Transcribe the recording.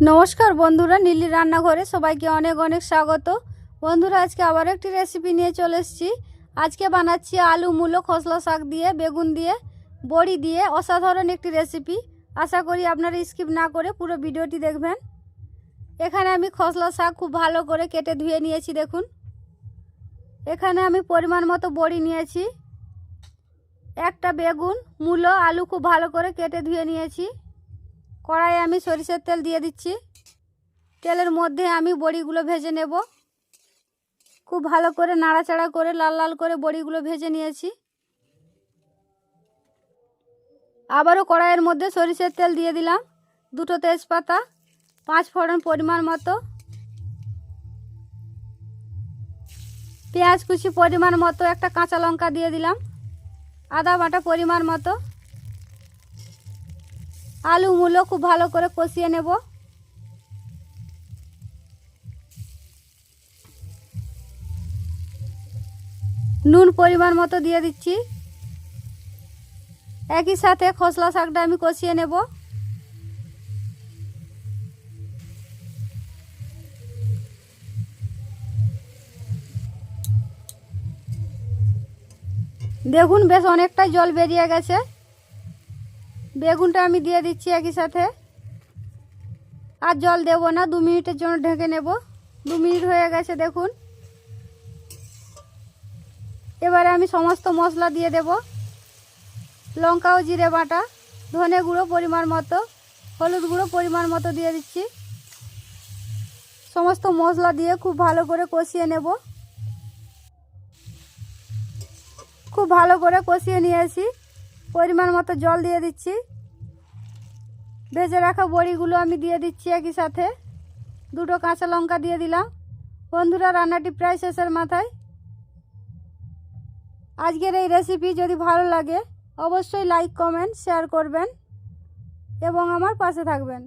নমস্কার বন্ধুরা, নীলি রান্নাঘরে সবাইকে অনেক অনেক স্বাগত। বন্ধুরা, আজকে আবার একটি রেসিপি নিয়ে চলে এসেছি। আজকে বানাচ্ছি আলু মূলো খসলা শাক দিয়ে, বেগুন দিয়ে, বড়ি দিয়ে অসাধারণ একটি রেসিপি। আশা করি আপনারা স্কিপ না করে পুরো ভিডিওটি দেখবেন। এখানে আমি খসলা শাক খুব ভালো করে কেটে ধুয়ে নিয়েছি। দেখুন, এখানে আমি পরিমাণ মতো বড়ি নিয়েছি, একটা বেগুন, মূলো, আলু খুব ভালো করে কেটে ধুয়ে নিয়েছি। কড়াইয়ে আমি সরিষার তেল দিয়ে দিচ্ছি। তেলের মধ্যে আমি বড়িগুলো ভেজে নেব। খুব ভালো করে নাড়াচাড়া করে লাল লাল করে বড়িগুলো ভেজে নিয়েছি। আবারও কড়াইয়ের মধ্যে সরিষার তেল দিয়ে দিলাম, দুটো তেজপাতা, 5 ফোড়ন পরিমাণ মতো, পেঁয়াজ কুচি পরিমাণ মতো, একটা কাঁচা লঙ্কা দিয়ে দিলাম, আদা বাটা পরিমাণ মতো। আলু মূলো খুব ভালো করে কষিয়ে নেব। নুন পরিমাণ মতো দিয়ে দিচ্ছি। একই সাথে খসলা শাকটা আমি কষিয়ে নেব। দেখুন, বেশ অনেকটাই জল বেরিয়ে গেছে। বেগুনটা আমি দিয়ে দিচ্ছি একই সাথে। আর জল দেব না, 2 মিনিটের জন্য ঢেকে নেব। 2 মিনিট হয়ে গেছে দেখুন। এবারে আমি সমস্ত মশলা দিয়ে দেব। লঙ্কা ও জিরে বাটা, ধনে গুঁড়ো পরিমাণ মতো, হলুদ গুঁড়ো পরিমাণ মতো দিয়ে দিচ্ছি। সমস্ত মশলা দিয়ে খুব ভালো করে কষিয়ে নেব। খুব ভালো করে কষিয়ে নিয়েছি। পরিমাণ মতো জল দিয়ে দিচ্ছি। ভেজে রাখা বড়িগুলো আমি দিয়ে দিচ্ছি একই সাথে। 2টো কাঁচা লঙ্কা দিয়ে দিলাম। বন্ধুরা, রান্নাটি প্রায় শেষের মাথায়। আজকের এই রেসিপি যদি ভালো লাগে অবশ্যই লাইক, কমেন্ট, শেয়ার করবেন এবং আমার পাশে থাকবেন।